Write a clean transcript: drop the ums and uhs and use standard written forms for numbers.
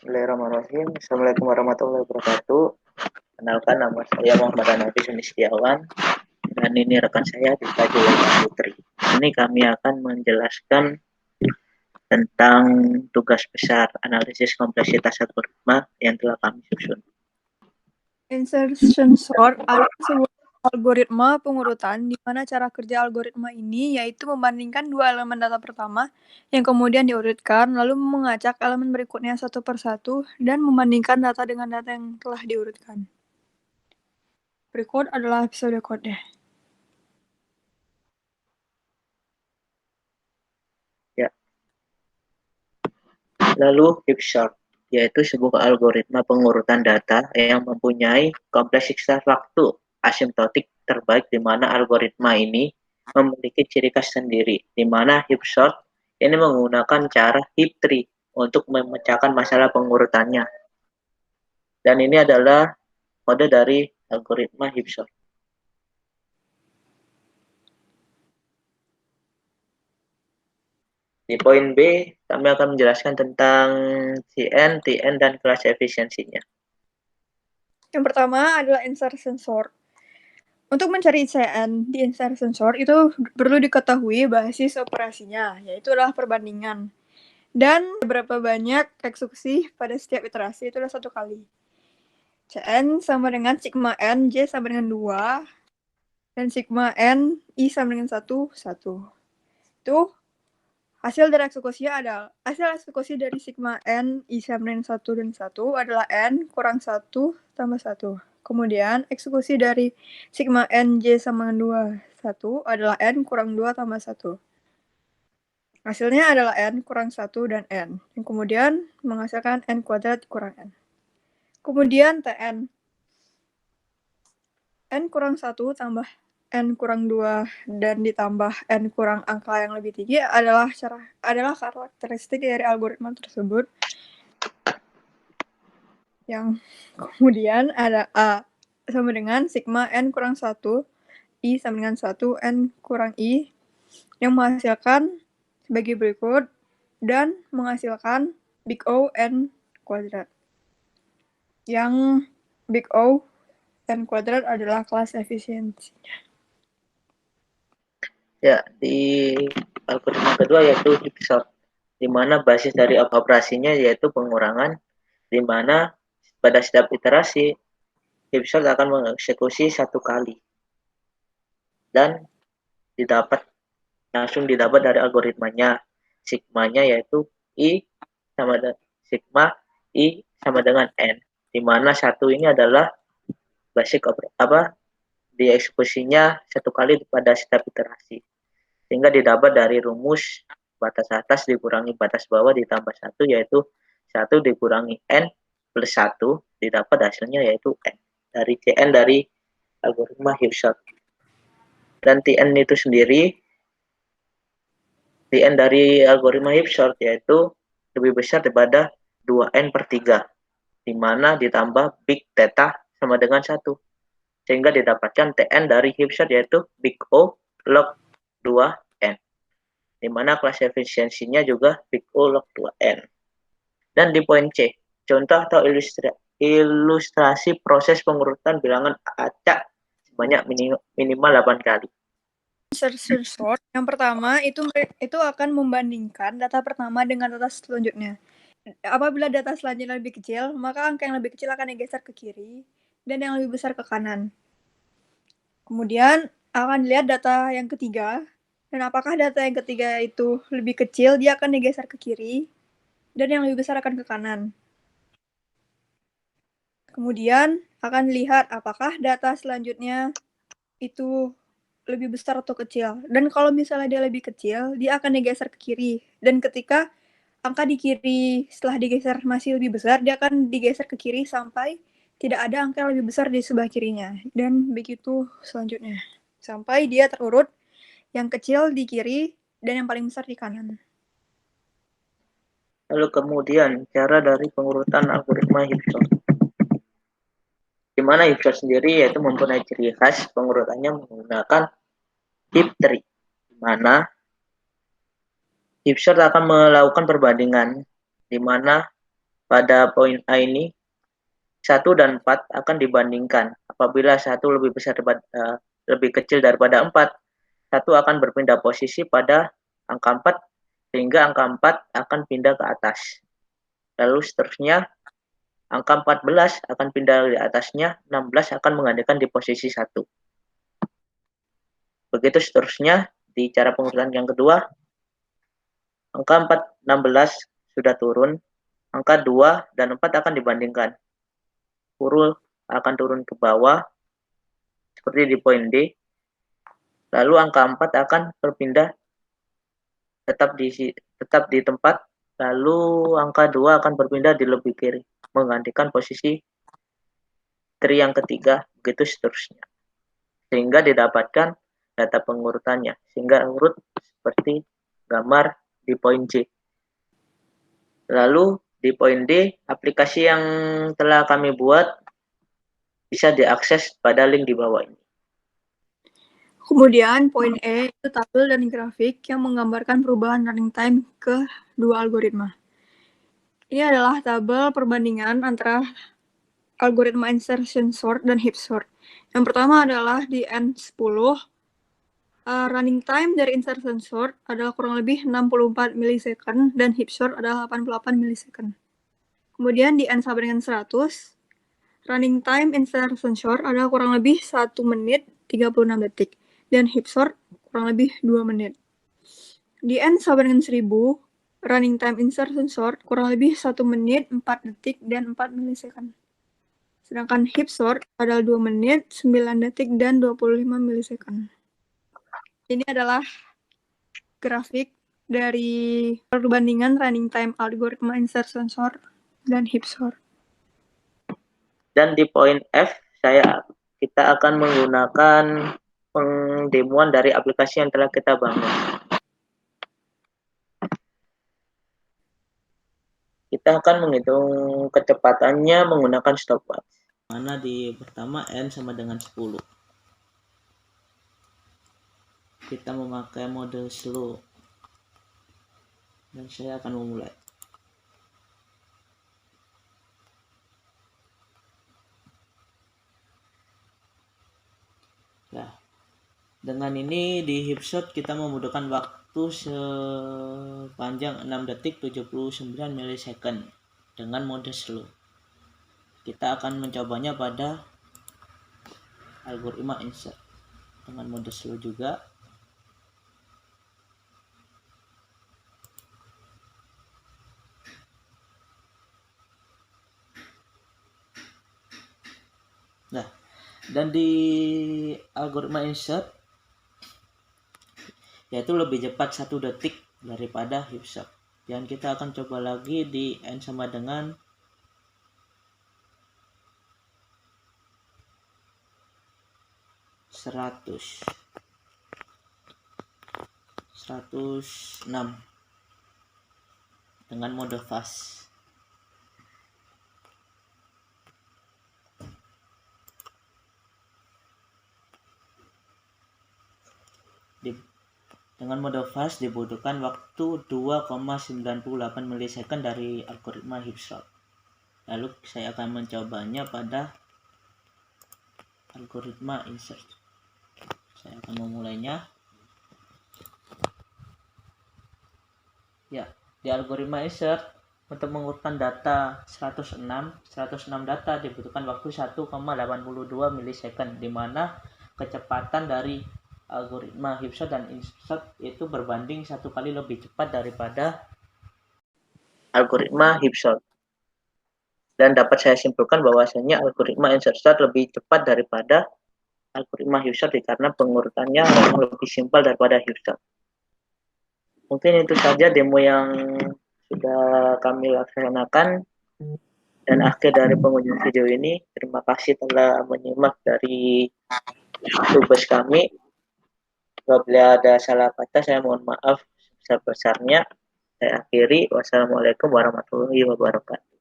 Bismillahirrahmanirrahim. Assalamualaikum warahmatullahi wabarakatuh. Kenalkan, nama saya Muhammad Hanafi Suni Setiawan dan ini rekan saya Dita Juliana Putri. Ini kami akan menjelaskan tentang tugas besar analisis kompleksitas algoritma yang telah kami susun. Insertion sort adalah sebuah algoritma pengurutan di mana cara kerja algoritma ini yaitu membandingkan dua elemen data pertama yang kemudian diurutkan, lalu mengacak elemen berikutnya satu persatu dan membandingkan data dengan data yang telah diurutkan. Berikut adalah episode code-nya. Ya. Lalu heap sort, yaitu sebuah algoritma pengurutan data yang mempunyai kompleksitas waktu asimptotik terbaik di mana algoritma ini memiliki ciri khas sendiri, di mana heap sort ini menggunakan cara heap tree untuk memecahkan masalah pengurutannya. Dan ini adalah kode dari algoritma heap sort. Di poin B, kami akan menjelaskan tentang CN, TN, dan kelas efisiensinya. Yang pertama adalah insertion sort. Untuk mencari CN di insertion sort itu perlu diketahui basis operasinya, yaitu adalah perbandingan. Dan berapa banyak eksekusi pada setiap iterasi itu adalah 1 kali. Cn sama dengan sigma n, J sama dengan 2, dan sigma n, I sama dengan 1, 1. Itu hasil dari eksekusinya adalah, hasil eksekusi dari sigma n, I sama dengan 1 dan 1 adalah n kurang 1 tambah 1. Kemudian eksekusi dari sigma n, J sama dengan 2, 1 adalah n kurang 2 tambah 1. Hasilnya adalah n kurang 1 dan n, yang kemudian menghasilkan n kuadrat kurang n. Kemudian Tn. N kurang 1 tambah N kurang 2 dan ditambah N kurang angka yang lebih tinggi adalah karakteristik dari algoritma tersebut. Yang kemudian ada A sama dengan sigma N kurang 1, I sama dengan 1, N kurang I, yang menghasilkan sebagai berikut dan menghasilkan big O N kuadrat. Yang big O N kuadrat adalah kelas efisiensinya. Ya, di algoritma kedua yaitu heap sort, di mana basis dari operasinya yaitu pengurangan, di mana pada setiap iterasi heap sort akan mengeksekusi 1 kali dan langsung didapat dari algoritmanya, sigmanya yaitu I sama dengan sigma I sama dengan N, di mana 1 ini adalah basic dieksekusinya 1 kali pada setiap iterasi, sehingga didapat dari rumus batas atas dikurangi batas bawah ditambah 1, yaitu 1 dikurangi N plus 1, didapat hasilnya yaitu N dari CN dari algoritma heap sort. Dan TN itu sendiri, TN dari algoritma heap sort yaitu lebih besar daripada 2N per 3, di mana ditambah big theta sama dengan 1, sehingga didapatkan TN dari heap sort yaitu big O log 2N, di mana kelas efisiensinya juga big O log 2N. Dan di poin C, contoh atau ilustrasi proses pengurutan bilangan acak sebanyak minimal 8 kali. Insertion sort yang pertama itu akan membandingkan data pertama dengan data selanjutnya. Apabila data selanjutnya lebih kecil, maka angka yang lebih kecil akan digeser ke kiri dan yang lebih besar ke kanan. Kemudian akan dilihat data yang ketiga, dan apakah data yang ketiga itu lebih kecil, dia akan digeser ke kiri dan yang lebih besar akan ke kanan. Kemudian akan dilihat apakah data selanjutnya itu lebih besar atau kecil. Dan kalau misalnya dia lebih kecil, dia akan digeser ke kiri. Dan ketika angka di kiri setelah digeser masih lebih besar, dia akan digeser ke kiri sampai tidak ada angka yang lebih besar di sebelah kirinya. Dan begitu selanjutnya. Sampai dia terurut yang kecil di kiri dan yang paling besar di kanan. Lalu kemudian cara dari pengurutan algoritma heap sort, di mana heap sort sendiri yaitu mempunyai ciri khas pengurutannya menggunakan heap tree, di mana heap sort akan melakukan perbandingan, di mana pada poin A ini 1 dan 4 akan dibandingkan. Apabila 1 lebih kecil daripada 4, 1 akan berpindah posisi pada angka 4 sehingga angka 4 akan pindah ke atas. Lalu seterusnya angka 14 akan pindah di atasnya, 16 akan menggantikan di posisi 1. Begitu seterusnya di cara pengurutan yang kedua, angka 16 sudah turun, angka 2 dan 4 akan dibandingkan. Huruf akan turun ke bawah seperti di poin D. Lalu angka 4 akan berpindah tetap di tempat, lalu angka 2 akan berpindah di lebih kiri, menggantikan posisi tri yang ketiga, begitu seterusnya. Sehingga didapatkan data pengurutannya, sehingga urut seperti gambar di poin C. Lalu di poin D, aplikasi yang telah kami buat bisa diakses pada link di bawah ini. Kemudian poin E itu tabel dan grafik yang menggambarkan perubahan running time ke dua algoritma. Ini adalah tabel perbandingan antara algoritma insertion sort dan heap sort. Yang pertama adalah di N10, running time dari insertion sort adalah kurang lebih 64 milisecond dan heap sort adalah 88 milisecond. Kemudian di N sama dengan 100, running time insertion sort adalah kurang lebih 1 menit 36 detik dan heap sort kurang lebih 2 menit. Di N sama dengan 1000, running time insertion sort kurang lebih 1 menit 4 detik dan 4 milisecond. Sedangkan heap sort adalah 2 menit 9 detik dan 25 milisecond. Ini adalah grafik dari perbandingan running time algoritma insertion sort dan heap sort. Dan di poin F, kita akan menggunakan pendemoan dari aplikasi yang telah kita bangun. Kita akan menghitung kecepatannya menggunakan stopwatch. Mana di pertama N sama dengan 10. Kita memakai mode slow. Dan saya akan memulai. Nah, dengan ini di heapshot kita membutuhkan waktu sepanjang 6 detik 79 milisecond dengan mode slow. Kita akan mencobanya pada algoritma insert dengan mode slow juga. Nah, dan di algoritma insert yaitu lebih cepat 1 detik daripada heapshot. Dan kita akan coba lagi di N sama dengan 106 dengan mode fast. Dengan mode fast dibutuhkan waktu 2,98 milisecond dari algoritma heapshot. Lalu saya akan mencobanya pada algoritma insert. Saya akan memulainya. Ya, di algoritma insert untuk mengurutkan data 106 data dibutuhkan waktu 1,82 milisecond, di mana kecepatan dari algoritma heapshot dan insert itu berbanding 1 kali lebih cepat daripada algoritma heapshot. Dan dapat saya simpulkan bahwasanya algoritma insert lebih cepat daripada algoritma heapshot karena pengurutannya lebih simpel daripada heapshot. Mungkin itu saja demo yang sudah kami laksanakan. Dan akhir dari pengunjung video ini, terima kasih telah menyimak dari tugas kami. Apabila ada salah kata, saya mohon maaf sebesar-besarnya. Saya akhiri. Wassalamualaikum warahmatullahi wabarakatuh.